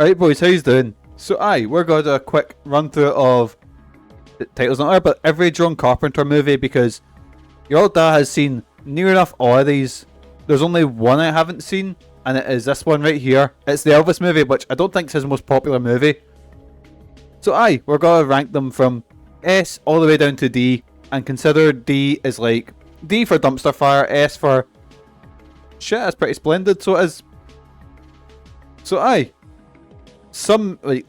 Alright boys, how you doing? So we're going to do a quick run through of the titles not there, but every John Carpenter movie, because your old dad has seen near enough all of these. There's only one I haven't seen, and it is this one right here. It's the Elvis movie, which I don't think is his most popular movie. So we're going to rank them from S all the way down to D, and consider D is like D for dumpster fire, S for shit, that's pretty splendid, so it is. So some like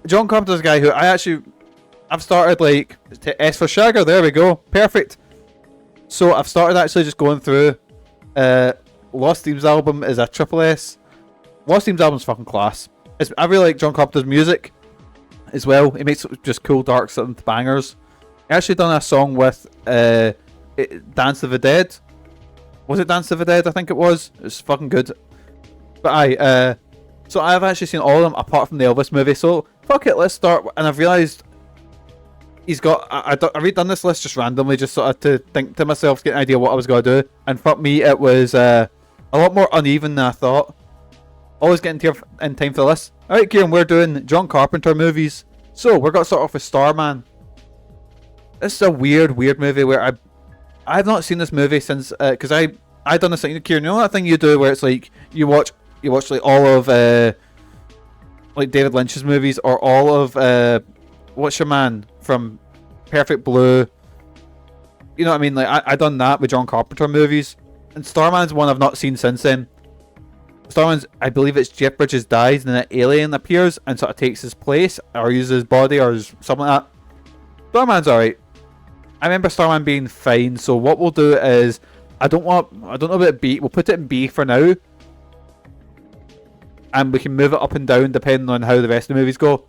John Carpenter's a guy who I've started like to S for Shagger. There we go, perfect. So I've started actually just going through. Lost Themes album is a triple S. Lost Themes album's fucking class. I really like John Carpenter's music as well. He makes just cool dark synth bangers. He actually done a song with Dance of the Dead. Was it Dance of the Dead? I think it was. It's fucking good. But so I've actually seen all of them apart from the Elvis movie. So fuck it, let's start. And I've realised he's got. I've redone this list just randomly, just sort of to think to myself, get an idea what I was going to do. And fuck me, it was a lot more uneven than I thought. Always getting here in time for this. Alright, Kieran, we're doing John Carpenter movies. So we're going to start off with Starman. This is a weird movie where I've not seen this movie since because I done this thing, Kieran. You know that thing you do where it's like you watch like all of like David Lynch's movies, or all of what's your man from Perfect Blue. You know what I mean? Like I done that with John Carpenter movies, and Starman's one I've not seen since then. Starman's, I believe it's Jeff Bridges dies and then an alien appears and sort of takes his place or uses his body or something like that. Starman's alright. I remember Starman being fine. So what we'll do is I don't know about B. We'll put it in B for now, and we can move it up and down depending on how the rest of the movies go.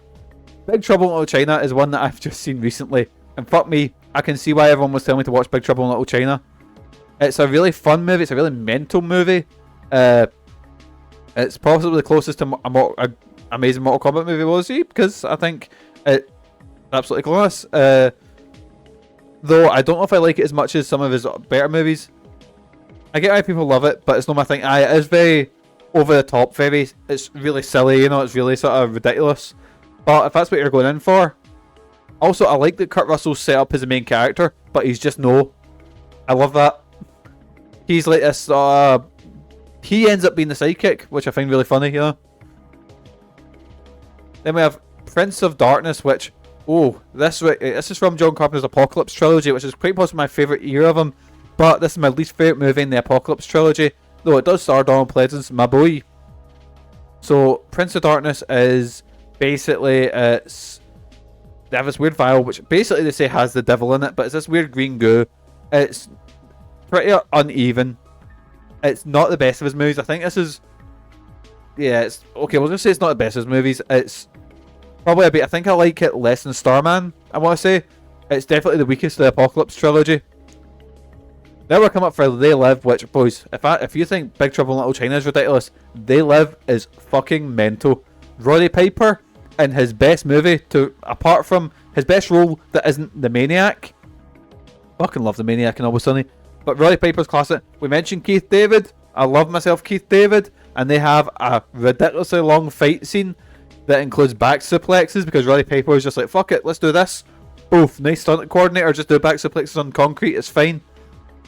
Big Trouble in Little China is one that I've just seen recently, and fuck me, I can see why everyone was telling me to watch Big Trouble in Little China. It's a really fun movie. It's a really mental movie. It's possibly the closest to a amazing Mortal Kombat movie we'll see, because I think it's absolutely class. Though I don't know if I like it as much as some of his better movies. I get why people love it, but it's not my thing. It is very over the top, it's really silly, you know, it's really sort of ridiculous. But if that's what you're going in for. Also, I like that Kurt Russell's set up as the main character, but he's just no. I love that. He's like this, he ends up being the sidekick, which I find really funny, you know. Then we have Prince of Darkness, which, this is from John Carpenter's Apocalypse trilogy, which is quite possibly my favourite era of him. But this is my least favourite movie in the Apocalypse trilogy, though it does star Donald Pleasence, my boy. So Prince of Darkness is basically they have this weird vial, which basically they say has the devil in it, but it's this weird green goo. It's pretty uneven. It's not the best of his movies. I think this is, it's okay. We'll just say it's not the best of his movies. It's probably a bit. I think I like it less than Starman. I want to say it's definitely the weakest of the Apocalypse trilogy. Now we're coming up for They Live, which, boys, if you think Big Trouble in Little China is ridiculous, They Live is fucking mental. Roddy Piper in his best movie, apart from his best role that isn't the Maniac. Fucking love the Maniac and Always Sunny. But Roddy Piper's classic. We mentioned Keith David. I love myself Keith David. And they have a ridiculously long fight scene that includes back suplexes, because Roddy Piper is just like, fuck it, let's do this. Oof, nice stunt coordinator, just do back suplexes on concrete, it's fine.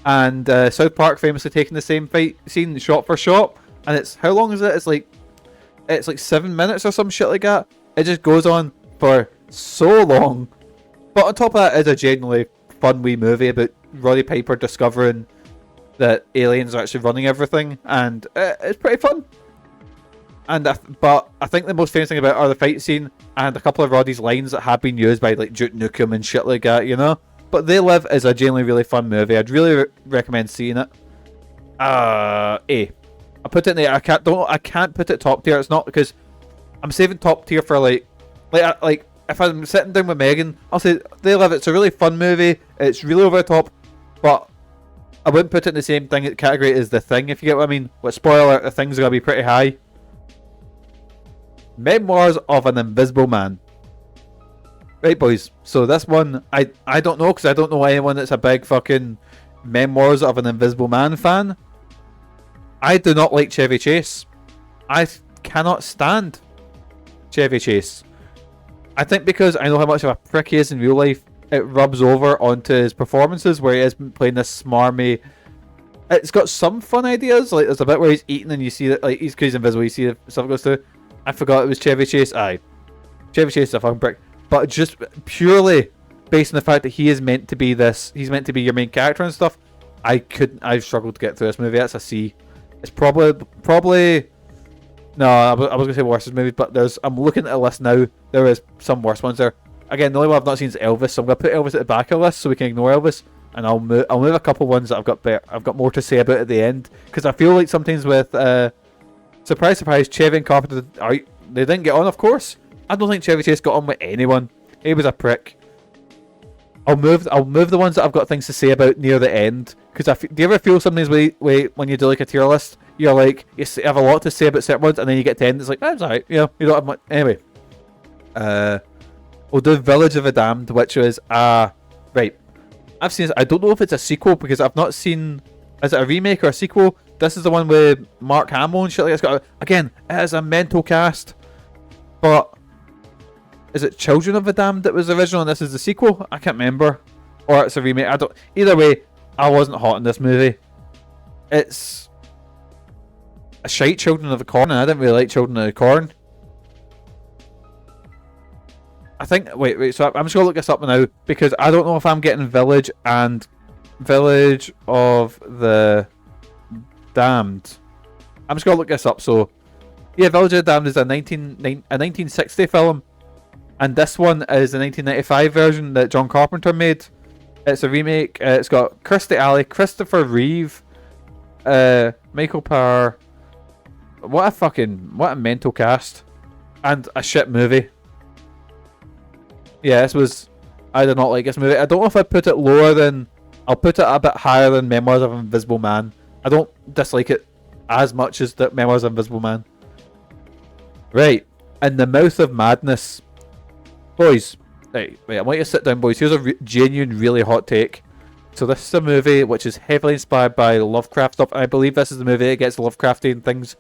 And South Park famously taking the same fight scene shot for shot. And it's, how long is it? It's like 7 minutes or some shit like that. It just goes on for so long. But on top of that, it's a genuinely fun wee movie about Roddy Piper discovering that aliens are actually running everything, and it's pretty fun. And but I think the most famous thing about it are the fight scene and a couple of Roddy's lines that have been used by like Duke Nukem and shit like that, you know. But They Live is a genuinely really fun movie. I'd really recommend seeing it. A. I put it in there. I can't put it top tier. It's not because I'm saving top tier for like if I'm sitting down with Megan, I'll say They Live. It's a really fun movie. It's really over the top, but I wouldn't put it in the same category as The Thing, if you get what I mean. But spoiler alert, The Thing's gonna be pretty high. Memoirs of an Invisible Man. Right, boys. So this one, I don't know, because I don't know anyone that's a big fucking Memoirs of an Invisible Man fan. I do not like Chevy Chase. I cannot stand Chevy Chase. I think because I know how much of a prick he is in real life, it rubs over onto his performances where he is playing this smarmy. It's got some fun ideas, like there's a bit where he's eating and you see that, like, he's invisible, you see the stuff goes through. I forgot it was Chevy Chase. Aye. Chevy Chase is a fucking prick. But just purely based on the fact that he is meant to be this, he's meant to be your main character and stuff, I've struggled to get through this movie. That's a C. It's probably, no, I was going to say worst movie, but I'm looking at a list now, there is some worse ones there. Again, the only one I've not seen is Elvis, so I'm going to put Elvis at the back of the list so we can ignore Elvis. And I'll move a couple ones that I've got more to say about at the end, because I feel like sometimes with surprise, Chevy and Carpenter, they didn't get on, of course. I don't think Chevy Chase got on with anyone. He was a prick. I'll move the ones that I've got things to say about near the end, because do you ever feel sometimes when you do like a tier list, you're like you have a lot to say about certain ones, and then you get to end, it's like that's alright, you know, you don't have much. Anyway, we'll do Village of the Damned, which is right. I've seen. I don't know if it's a sequel because I've not seen. Is it a remake or a sequel? This is the one with Mark Hamill and shit like that. It's got again. It is a mental cast, but is it Children of the Damned that was the original and this is the sequel? I can't remember, or it's a remake. I don't. Either way, I wasn't hot in this movie. It's a shite Children of the Corn, and I didn't really like Children of the Corn. I think, wait, so I'm just going to look this up now, because I don't know if I'm getting Village and Village of the Damned. I'm just going to look this up, so, yeah, Village of the Damned is a 1960 film, and this one is the 1995 version that John Carpenter made. It's a remake. It's got Kirstie Alley, Christopher Reeve, Michael Parr. What a mental cast, and a shit movie. Yeah, I did not like this movie. I don't know if I'd put it lower than, I'll put it a bit higher than Memoirs of an Invisible Man. I don't dislike it as much as the Memoirs of an Invisible Man. Right, In the Mouth of Madness. Boys, right, I want you to sit down, boys. Here's a genuine, really hot take. So this is a movie which is heavily inspired by Lovecraft stuff. I believe this is the movie that gets Lovecraftian things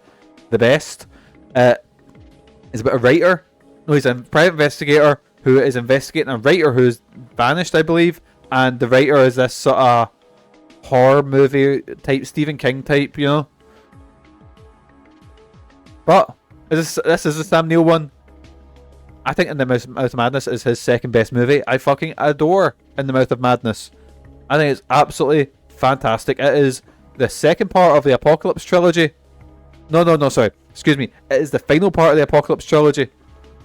the best. He's about a writer. No, he's a private investigator who is investigating a writer who's vanished, I believe, and the writer is this sort of horror movie type, Stephen King type, you know. But this is the Sam Neill one. I think In the Mouth of Madness is his second best movie. I fucking adore In the Mouth of Madness. I think it's absolutely fantastic. It is the second part of the Apocalypse trilogy. No, sorry. Excuse me. It is the final part of the Apocalypse trilogy.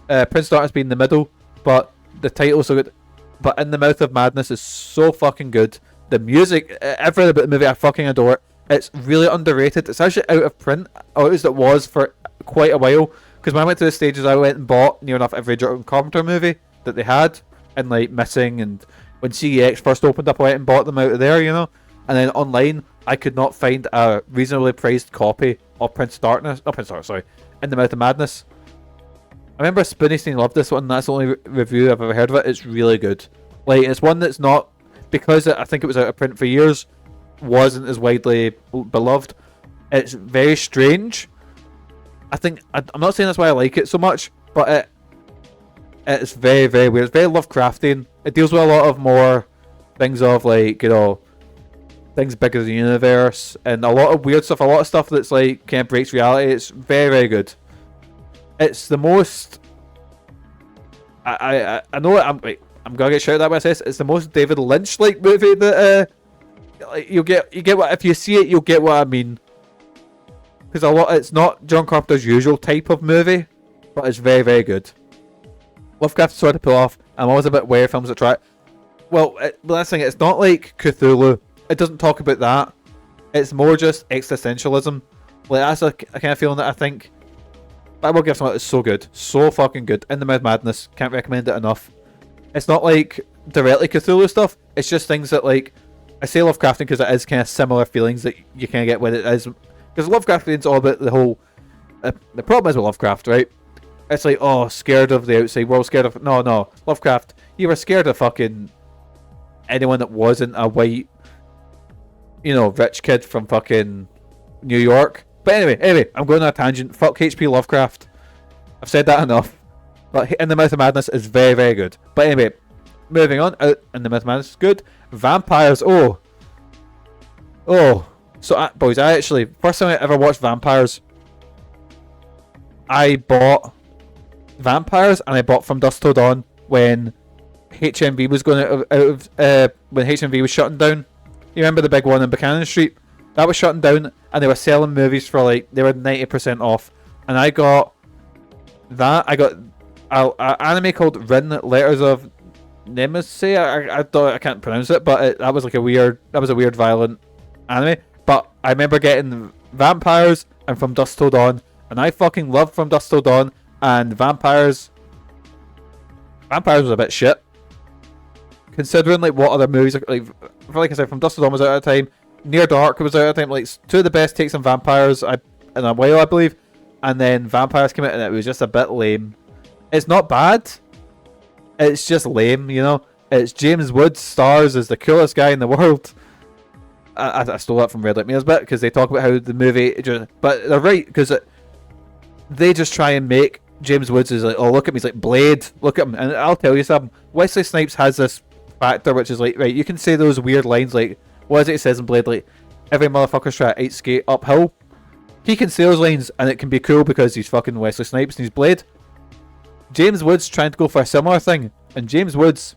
Prince Darkness being the middle. But the title's so good. But In the Mouth of Madness is so fucking good. The music, everything about the movie, I fucking adore it. It's really underrated. It's actually out of print, or at least it was for quite a while. Because when I went to the stages, I went and bought near enough every John Carpenter movie that they had. And like Missing, and when CEX first opened up, I went and bought them out of there, you know. And then online, I could not find a reasonably priced copy of In the Mouth of Madness. I remember Spoonie loved this one. That's the only review I've ever heard of it. It's really good. Like, it's one that's not, because I think it was out of print for years, wasn't as widely beloved. It's very strange. I'm not saying that's why I like it so much, but it's very, very weird. It's very Lovecraftian. It deals with a lot of more things of, like, you know, things bigger than the universe, and a lot of weird stuff, a lot of stuff that's like kind of breaks reality. It's very, very good. It's the most. I know I'm gonna get shouted at by this. It's the most David Lynch like movie that like you get what, if you see it, you'll get what I mean. Because it's not John Carpenter's usual type of movie, but it's very, very good. Lovecraft's hard to pull off. I'm always a bit wary of films that try. Well, that's the thing. It's not like Cthulhu. It doesn't talk about that. It's more just existentialism. Like, that's a kind of feeling that I think. But I will give something. It's so good, so fucking good. In the Mouth of Madness, can't recommend it enough. It's not like directly Cthulhu stuff. It's just things that, like, I say Lovecraftian because it is kind of similar feelings that you kind of get when it is. Because Lovecraftian's all about the whole. The problem is with Lovecraft, right? It's like, oh, scared of the outside world, scared of. No, Lovecraft. You were scared of fucking anyone that wasn't a white, you know, rich kid from fucking New York. But anyway, I'm going on a tangent. Fuck H.P. Lovecraft. I've said that enough. But In the Mouth of Madness is very, very good. But anyway, moving on. In the Mouth of Madness is good. Vampires. Oh. So, boys, I actually, first time I ever watched Vampires, I bought Vampires and I bought From Dusk Till Dawn when HMV was going out of when HMV was shutting down. You remember the big one in Buchanan Street? That was shutting down, and they were selling movies for like, they were 90% off. And I got that. I got an anime called Rin Letters of Nemesis. I can't pronounce it, but that was a weird violent anime. But I remember getting Vampires and From Dusk Till Dawn, and I fucking loved From Dusk Till Dawn. And Vampires was a bit shit, considering like what other movies like I said, From Dusk Till Dawn was out at the time. Near Dark was out at the time. Like two of the best takes on vampires in a while, I believe. And then Vampires came out, and it was just a bit lame. It's not bad. It's just lame, you know. It's James Woods stars as the coolest guy in the world. I stole that from Red Light Mail's bit because they talk about how the movie, but they're right because they just try and make James Woods is like, oh look at me, he's like Blade, look at him. And I'll tell you something. Wesley Snipes has this factor which is like, right, you can say those weird lines like, what is it says in Blade, like every motherfucker's trying to ice skate uphill. He can say those lines and it can be cool because he's fucking Wesley Snipes and he's Blade. James Woods trying to go for a similar thing, and James Woods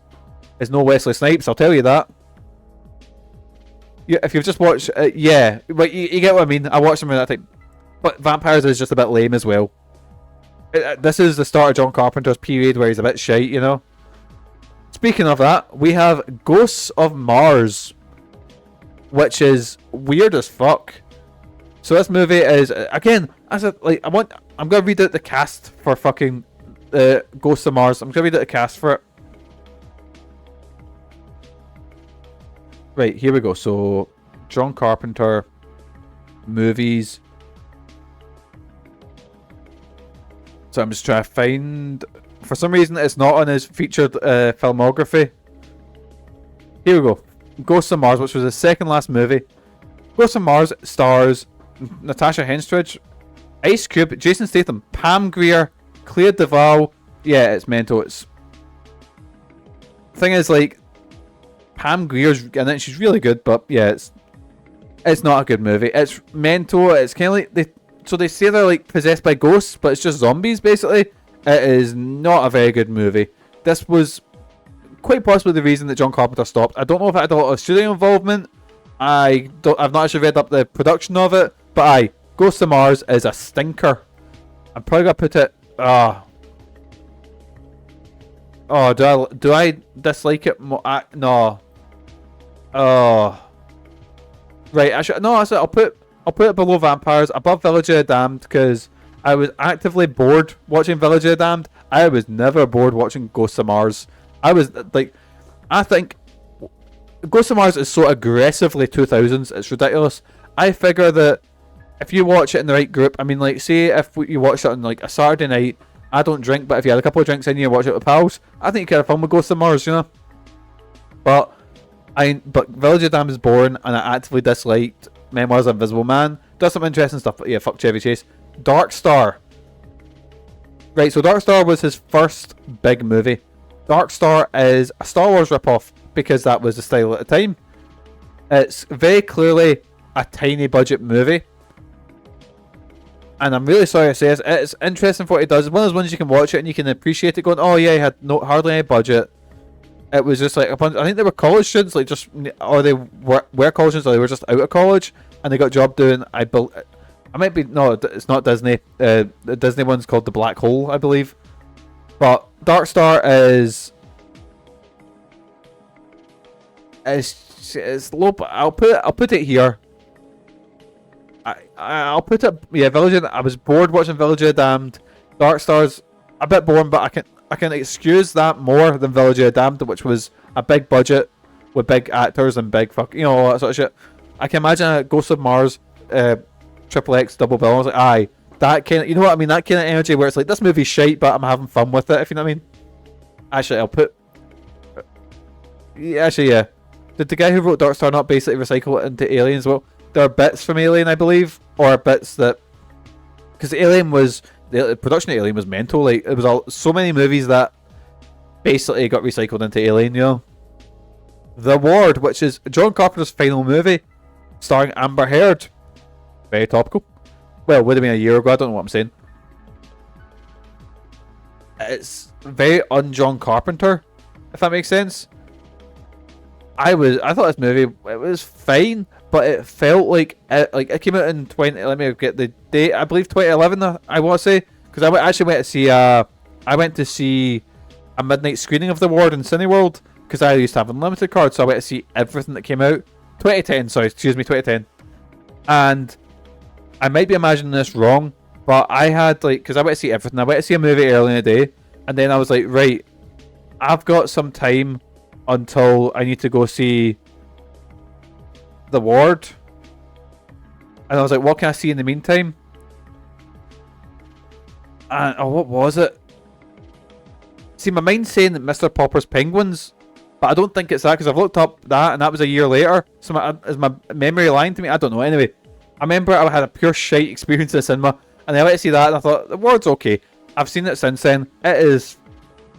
is no Wesley Snipes, I'll tell you that. Yeah, if you've just watched, yeah, but you get what I mean. I watched them in that time, but Vampires is just a bit lame as well. This is the start of John Carpenter's period where he's a bit shite, you know. Speaking of that, we have Ghosts of Mars, which is weird as fuck. So this movie is, again, I'm gonna read out the cast for fucking Ghosts of Mars. I'm gonna read out the cast for it. Right, here we go. So, John Carpenter movies. So I'm just trying to find. For some reason, it's not on his featured filmography. Here we go. Ghosts of Mars, which was his second last movie. Ghosts of Mars stars Natasha Henstridge, Ice Cube, Jason Statham, Pam Grier, Claire Duvall. Yeah, it's mental. It's thing is, like, Pam Grier's in it. She's really good, but yeah, it's not a good movie. It's mental. It's kind of like they say they're like possessed by ghosts, but it's just zombies basically. It is not a very good movie. This was quite possibly the reason that John Carpenter stopped. I don't know if it had a lot of studio involvement. I've not actually read up the production of it, but Ghosts of Mars is a stinker. I'm probably gonna put it. Do I dislike it more? No. Right. I'll put it below Vampires, above Village of the Damned, because I was actively bored watching Village of the Damned. I was never bored watching Ghosts of Mars. I think Ghosts of Mars is so aggressively 2000s, it's ridiculous. I figure that if you watch it in the right group, I mean, like, say if you watch it on like a Saturday night, I don't drink, but if you had a couple of drinks in you and watch it with pals, I think you could have fun with Ghosts of Mars, you know. But Village of the Damned is boring, and I actively disliked Memoirs of Invisible Man. Does some interesting stuff, but yeah, fuck Chevy Chase. Dark Star. Right, so Dark Star was his first big movie. Dark Star is a Star Wars ripoff because that was the style at the time. It's very clearly a tiny budget movie, and I'm really sorry to say this. It's interesting for what it does. It's one of those ones you can watch it and you can appreciate it, going, "Oh yeah, he had hardly any budget." It was just like a bunch. I think they were college students, like or they were college students, or they were just out of college, and they got a job doing. It's not Disney. The Disney one's called The Black Hole, I believe. But Dark Star is low. But I'll put it here. I'll put it. Yeah, I was bored watching Village of the Damned. Dark Star's a bit boring, but I can excuse that more than Village of the Damned, which was a big budget with big actors and big all that sort of shit. I can imagine a Ghost of Mars, Triple X double bill. I was like, that kind of, you know what I mean? That kind of energy where it's like, this movie's shite, but I'm having fun with it, if you know what I mean. Actually, I'll put. Yeah. Did the guy who wrote Dark Star not basically recycle it into Alien as well? There are bits from Alien, I believe, or bits that, because Alien was the production of Alien was mental. Like, it was so many movies that basically got recycled into Alien, you know. The Ward, which is John Carpenter's final movie, starring Amber Heard. Very topical. Well, would have been a year ago, I don't know what I'm saying. It's very un-John Carpenter, if that makes sense. I thought this movie, it was fine, but it felt like it came out in 20. Let me get the date. I believe 2011. I want to say, because I actually went to see I went to see a midnight screening of The Ward in Cineworld, because I used to have unlimited cards, so I went to see everything that came out. 2010, sorry, excuse me, 2010. And I might be imagining this wrong, but I had, like, because I went to see everything. I went to see a movie early in the day, and then I was like, right, I've got some time until I need to go see The Ward. And I was like, what can I see in the meantime? And, oh, what was it? See, my mind's saying that Mr. Popper's Penguins, but I don't think it's that, because I've looked up that, and that was a year later. So is my memory lying to me? I don't know. Anyway, I remember I had a pure shite experience in the cinema, and I went to see that, and I thought, The Ward's okay. I've seen it since then. It is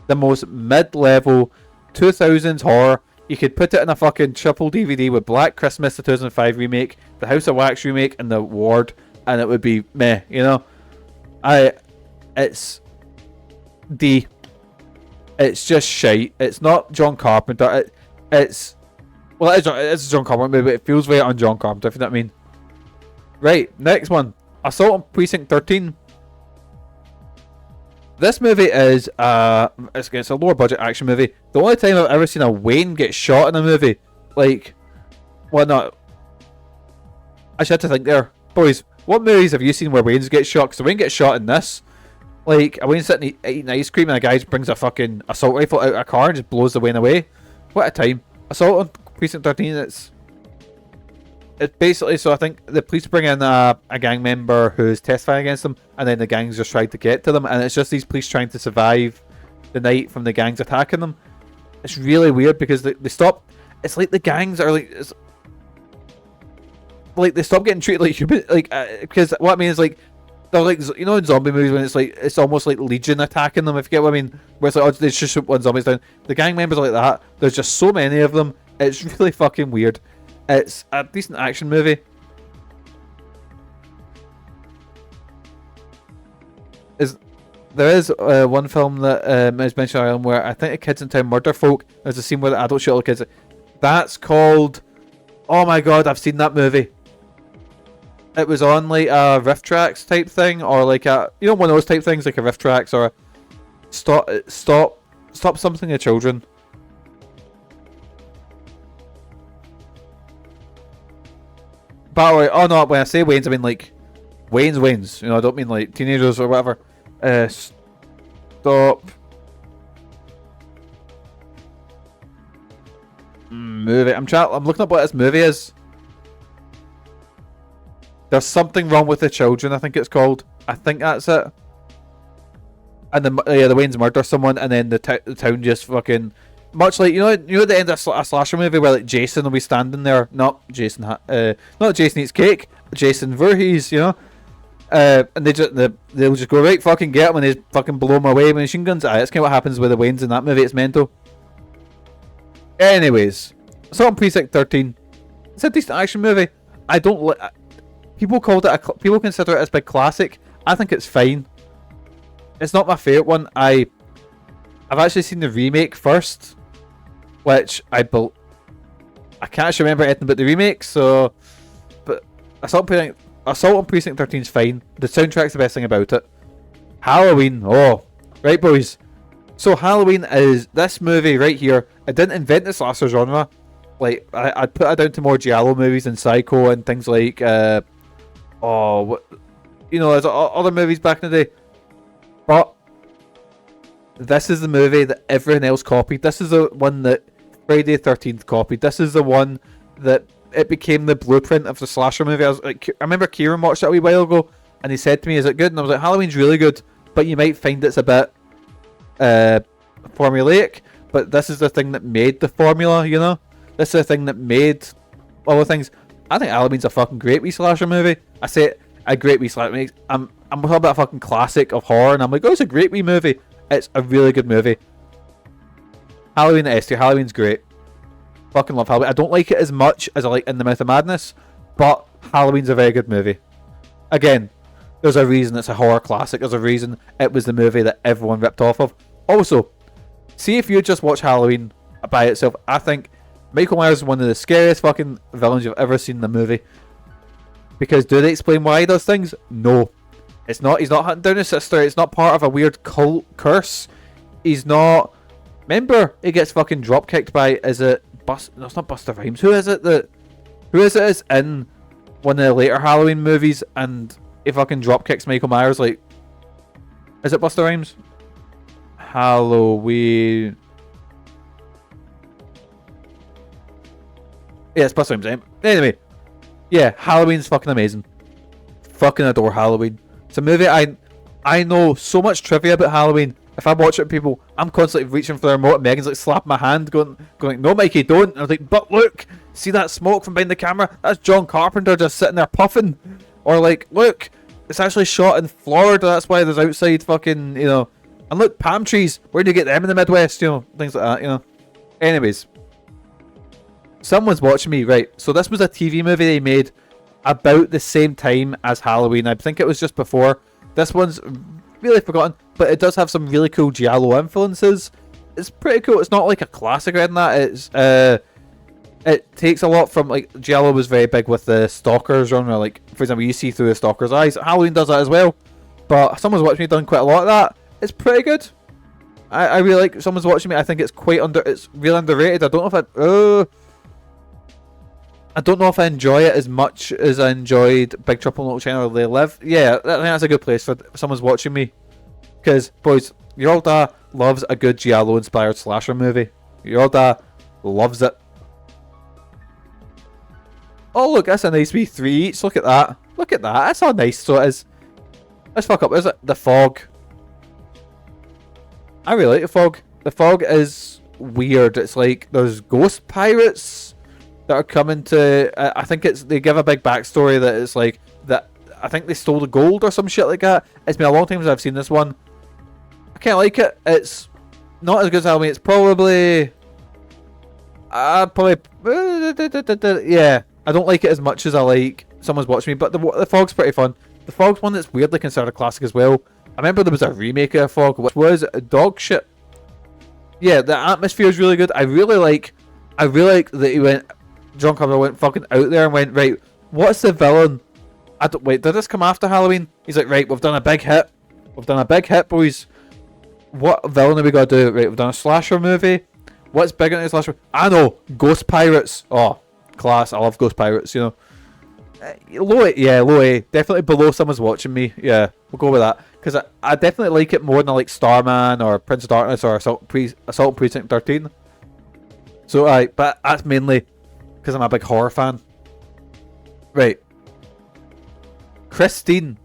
the most mid-level 2000s horror. You could put it in a fucking triple DVD with Black Christmas, the 2005 remake, the House of Wax remake, and The Ward, and it would be meh, you know? It's just shite. It's not John Carpenter. It's John Carpenter, but it feels very un-John Carpenter, if you know what I mean. Right, next one. Assault on Precinct 13. This movie is it's a lower budget action movie. The only time I've ever seen a Wayne get shot in a movie, like, well, not. I should have to think there, boys. What movies have you seen where Wayne's get shot? Because Wayne gets shot in this. Like, a Wayne sitting eating ice cream and a guy just brings a fucking assault rifle out of a car and just blows the Wayne away. What a time! Assault on Precinct 13. It's basically, so I think the police bring in a gang member who's testifying against them, and then the gangs just try to get to them, and it's just these police trying to survive the night from the gangs attacking them. It's really weird because they stop. It's like the gangs are like, they stop getting treated like human, like because what I mean is, like, they're like, you know, in zombie movies when it's almost like Legion attacking them, if you get what I mean, where it's like, oh, they just shoot one zombies down. The gang members are like that. There's just so many of them. It's really fucking weird. It's a decent action movie. There is one film that is mentioned earlier where I think a Kids in Town murder folk. There's a scene where the adults shoot all the kids. That's called, oh my god, I've seen that movie. It was on like a Riff Tracks type thing, or like a, you know, one of those type things, like a Riff Tracks or a stop something to children. By the way, oh no, when I say Wayne's, I mean like Wayne's. You know, I don't mean like teenagers or whatever. Stop. Movie. I'm looking up what this movie is. There's something wrong with the children, I think it's called. I think that's it. And the Waynes murder someone, and then the town just fucking, much like, you know at the end of a slasher movie where like Jason will be standing there, not Jason Eats Cake, Jason Voorhees, you know, and they'll just go, right, fucking get him, and they fucking blow him away with machine guns. That's kind of what happens with the Waynes in that movie. It's mental. Anyways, Assault on Precinct 13. It's a decent action movie. I don't like. People consider it as a big classic. I think it's fine. It's not my favourite one. I've actually seen the remake first, which I can't actually remember anything but the remake. So, but Assault on Precinct 13 is fine. The soundtrack's the best thing about it. Halloween, oh, right, boys. So Halloween is this movie right here. It didn't invent the slasher genre. Like, I'd put it down to more giallo movies and Psycho and things like, there's other movies back in the day. But this is the movie that everyone else copied. This is the one that Friday the 13th copied. This is the one that it became the blueprint of the slasher movie. I remember Kieran watched it a wee while ago, and he said to me, "Is it good?" And I was like, "Halloween's really good, but you might find it's a bit formulaic." But this is the thing that made the formula, you know. This is the thing that made all the things. I think Halloween's a fucking great wee slasher movie. I say a great wee slasher movie. I'm talking about a fucking classic of horror, and I'm like, oh, it's a great wee movie. It's a really good movie. Halloween S tier. Halloween's great. Fucking love Halloween. I don't like it as much as I like In the Mouth of Madness, but Halloween's a very good movie. Again, there's a reason it's a horror classic. There's a reason it was the movie that everyone ripped off of. Also, see if you just watch Halloween by itself. I think Michael Myers is one of the scariest fucking villains you've ever seen in the movie. Because do they explain why he does things? No. It's not. He's not hunting down his sister. It's not part of a weird cult curse. He's not. Remember, he gets fucking drop kicked by. Is it Bust? No, it's not Busta Rhymes. Who is it that? Who is it? Is in one of the later Halloween movies, and he fucking drop kicks Michael Myers. Like, is it Busta Rhymes? Halloween. Yeah, it's Busta Rhymes. Anyway, yeah, Halloween's fucking amazing. Fucking adore Halloween. It's a movie I know so much trivia about Halloween. If I watch it with people, I'm constantly reaching for the remote and Megan's like slapping my hand going, no Mikey, don't. And I was like, but look, see that smoke from behind the camera? That's John Carpenter just sitting there puffing. Or like, look, it's actually shot in Florida, that's why there's outside fucking, you know. And look, palm trees, where do you get them in the Midwest, you know, things like that, you know. Anyways, someone's watching me, right, so this was a TV movie they made about the same time as Halloween. I think it was just before. This one's really forgotten, but it does have some really cool giallo influences. It's pretty cool. It's not like a classic or anything like that. It takes a lot from, like, giallo was very big with the stalker genre. Like, for example, you see through the stalker's eyes. Halloween does that as well, but Someone's Watching Me done quite a lot of that. It's pretty good. I really like Someone's Watching Me. I think it's it's really underrated. I don't know if I enjoy it as much as I enjoyed Big Trouble in Little China or They Live. Yeah, I think that's a good place for Someone's Watching Me. Because, boys, your old dad loves a good giallo-inspired slasher movie. Your old dad loves it. Oh, look, that's a nice wee 3 each. Look at that. Look at that. That's how nice so it is. Let's fuck up. Is it The Fog? I really like The Fog. The Fog is weird. It's like there's ghost pirates that are coming to. I think they give a big backstory that it's like that. I think they stole the gold or some shit like that. It's been a long time since I've seen this one. I can't like it. It's not as good as Halloween. It's probably. Yeah. I don't like it as much as I like Someone's Watching Me, but the Fog's pretty fun. The Fog's one that's weirdly considered a classic as well. I remember there was a remake of Fog, which was dog shit. Yeah, the atmosphere is really good. I really like that John Carpenter went fucking out there and went, right, what's the villain? Wait, did this come after Halloween? He's like, right, we've done a big hit. We've done a big hit, boys. What villain are we got to do? Right, we've done a slasher movie. What's bigger than a slasher? I know, Ghost Pirates. Oh, class. I love Ghost Pirates, you know. Low A. Definitely below Someone's Watching Me. Yeah, we'll go with that. Because I definitely like it more than I like Starman or Prince of Darkness or Assault Precinct 13. So, but that's mainly because I'm a big horror fan. Right. Christine.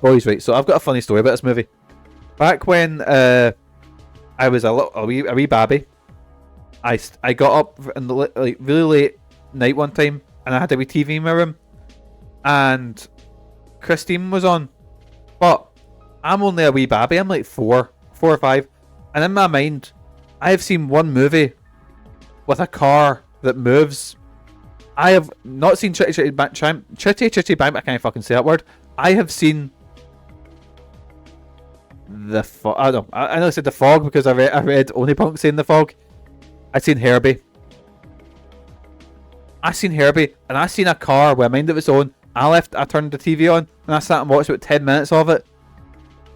Boys, right. So I've got a funny story about this movie. Back when I was a wee babby, I got up in the really late night one time, and I had a wee TV in my room, and Christine was on. But I'm only a wee babby. I'm like 4 or 5, and in my mind, I have seen one movie with a car that moves. I have not seen Chitty Chitty Bang. I can't fucking say that word. I have seen the Fog. I don't know. I know I said The Fog because I read Only Punk saying The Fog. I've seen Herbie. And I seen a car with a mind of its own. I turned the TV on and I sat and watched about 10 minutes of it.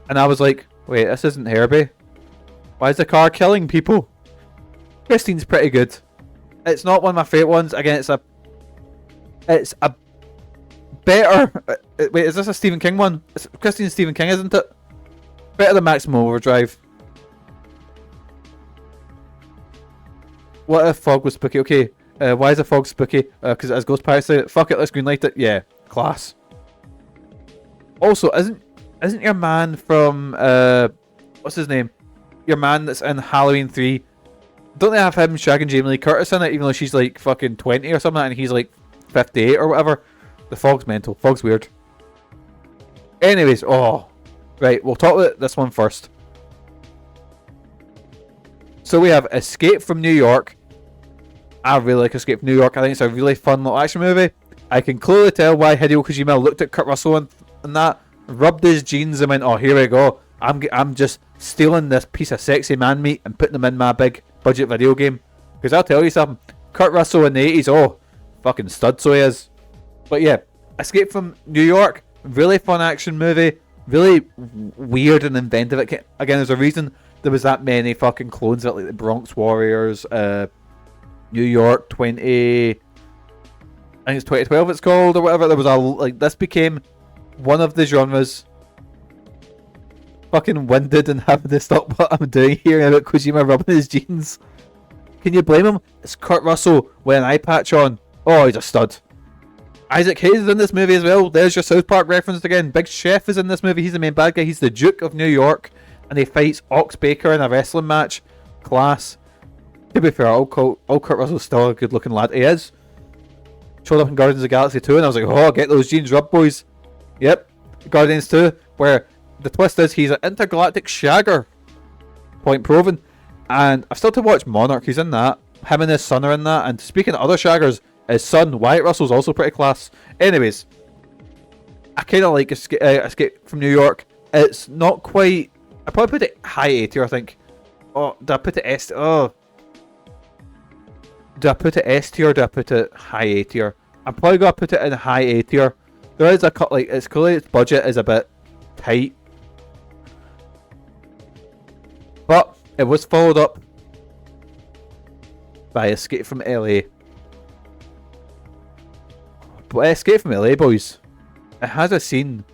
And I was like, wait, this isn't Herbie. Why is the car killing people? Christine's pretty good. It's not one of my favourite ones. Again, it's a better. Wait, is this a Stephen King one? Christine's Stephen King, isn't it? Better than Maximum Overdrive. What if Fog was spooky? Okay, why is the Fog spooky? Because it has Ghost Pirates in it. Fuck it, let's greenlight it. Yeah, class. Also, isn't your man from what's his name? Your man that's in Halloween 3. Don't they have him shagging Jamie Lee Curtis in it, even though she's like fucking 20 or something, and he's like 58 or whatever? The Fog's mental. Fog's weird. Anyways, right, we'll talk about this one first. So we have Escape from New York. I really like Escape from New York. I think it's a really fun little action movie. I can clearly tell why Hideo Kojima looked at Kurt Russell and that, rubbed his jeans and went, oh, here we go. I'm just stealing this piece of sexy man meat and putting them in my big budget video game. Because I'll tell you something, Kurt Russell in the 80s, fucking stud, so he is. But yeah, Escape from New York, really fun action movie, really weird and inventive. Again, there's a reason there was that many fucking clones of it, like the Bronx Warriors, New York 20... I think it's 2012 it's called, or whatever. There was this became one of the genres. Fucking winded and having to stop what I'm doing here about Kojima rubbing his jeans. Can you blame him? It's Kurt Russell with an eye patch on. Oh, he's a stud. Isaac Hayes is in this movie as well. There's your South Park reference again. Big Chef is in this movie. He's the main bad guy. He's the Duke of New York. And he fights Ox Baker in a wrestling match. Class. To be fair, old Kurt Russell's still a good looking lad. He is. Showed up in Guardians of the Galaxy 2 and I was like, get those jeans rubbed, boys. Yep. Guardians 2, where the twist is he's an intergalactic shagger. Point proven. And I've still to watch Monarch. He's in that. Him and his son are in that. And speaking of other shaggers, his son, Wyatt Russell's also pretty class. Anyways, I kind of like Escape from New York. It's not quite... I probably put it high A tier, I think. Oh, did I put it S... Oh. Do I put it S tier or do I put it high A tier? I'm probably going to put it in high A tier. There is a cut, like, it's clearly its budget is a bit tight. But it was followed up by Escape from LA. But Escape from LA, boys, it has a scene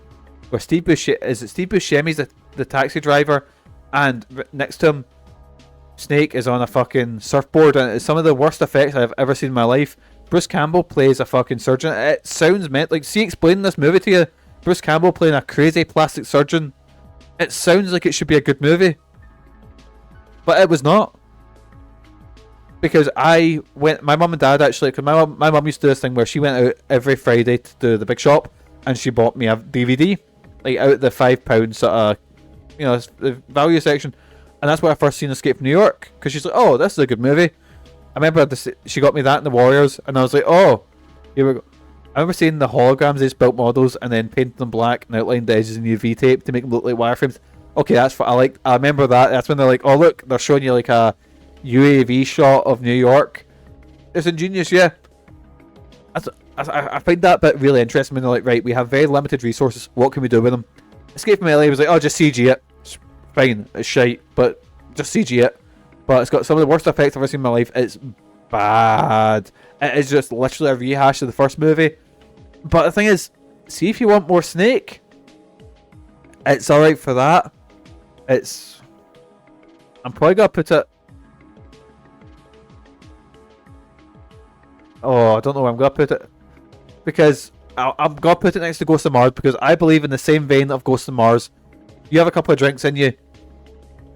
where Steve Buscemi's the taxi driver, and next to him, Snake is on a fucking surfboard, and it's some of the worst effects I've ever seen in my life. Bruce Campbell plays a fucking surgeon. It sounds meant like, see, explaining this movie to you, Bruce Campbell playing a crazy plastic surgeon. It sounds like it should be a good movie, but it was not. Because my mum and dad actually, because my mum used to do this thing where she went out every Friday to do the big shop, and she bought me a DVD, like out the £5 sort of, the value section, and that's where I first seen Escape from New York. Because she's like, oh, this is a good movie. I remember she got me that in the Warriors, and I was like, oh, here we go. I remember seeing the holograms they just built models and then painted them black and outlined the edges in UV tape to make them look like wireframes. Okay, that's what I remember that. That's when they're like, oh look, they're showing you like a UAV shot of New York. It's ingenious, yeah. I find that bit really interesting when they're like, right, we have very limited resources, what can we do with them? Escape from LA was like, oh, just CG it. It's fine, it's shite, but just CG it. But it's got some of the worst effects I've ever seen in my life. It's bad. It is just literally a rehash of the first movie. But the thing is, see if you want more Snake, it's alright for that. I'm probably gonna put it... Oh, I don't know where I'm gonna put it. Because I'm gonna put it next to Ghost of Mars, because I believe in the same vein of Ghost of Mars. You have a couple of drinks in you,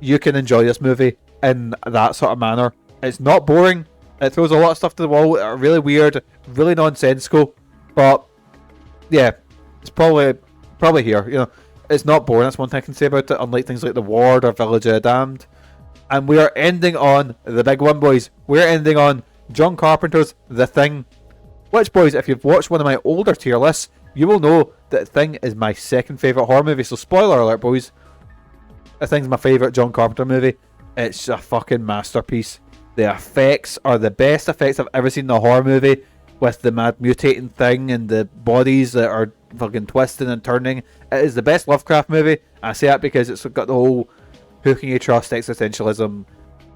you can enjoy this movie in that sort of manner. It's not boring. It throws a lot of stuff to the wall that are really weird, really nonsensical. But yeah, it's probably here. It's not boring. That's one thing I can say about it. Unlike things like The Ward or Village of the Damned. And we are ending on the big one, boys. We're ending on John Carpenter's The Thing. Which, boys, if you've watched one of my older tier lists, you will know that The Thing is my second favourite horror movie. So spoiler alert, boys. The Thing's my favourite John Carpenter movie. It's a fucking masterpiece. The effects are the best effects I've ever seen in a horror movie, with the mad mutating thing and the bodies that are fucking twisting and turning. It is the best Lovecraft movie. I say that because it's got the whole who can you trust existentialism.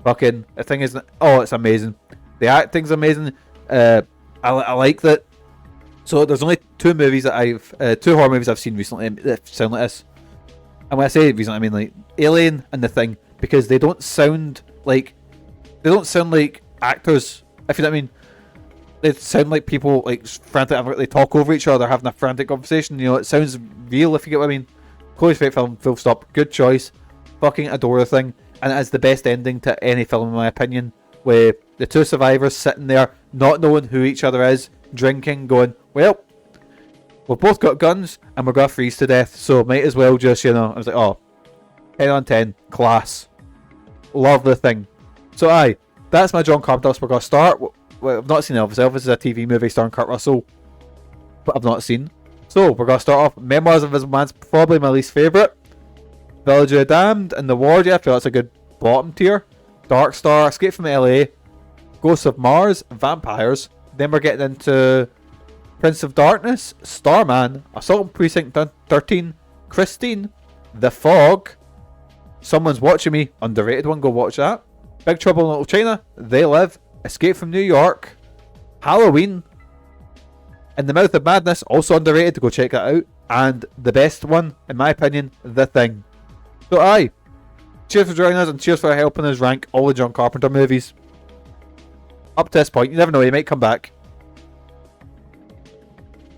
Fucking The Thing is, it's amazing. The acting's amazing. I like that. So there's only two horror movies I've seen recently that sound like this. And when I say recently, I mean like Alien and The Thing, because they don't sound like actors, if you know what I mean. They sound like people like frantic, they talk over each other, having a frantic conversation. It sounds real, if you get what I mean. Chloe's favourite film, full stop. Good choice. Fucking adore The Thing, and it is the best ending to any film in my opinion. With the two survivors sitting there, not knowing who each other is, drinking, going, well, We've both got guns, and we're going to freeze to death, so might as well just, I was like, oh, 10 on 10, class. Love the thing. So aye, that's my John Carpenter list. We're going to start. Well, I've not seen Elvis. Elvis is a TV movie starring Kurt Russell, but I've not seen. So we're going to start off. Memoirs of Invisible Man's probably my least favourite. Village of the Damned and The Ward, I feel that's a good bottom tier. Dark Star, Escape from LA, Ghosts of Mars, Vampires. Then we're getting into Prince of Darkness, Starman, Assault on Precinct 13, Christine, The Fog, Someone's Watching Me, underrated one, go watch that. Big Trouble in Little China, They Live, Escape from New York, Halloween, In the Mouth of Madness, also underrated, to go check that out. And the best one, in my opinion, The Thing. So aye, cheers for joining us and cheers for helping us rank all the John Carpenter movies. Up to this point, you never know, he might come back.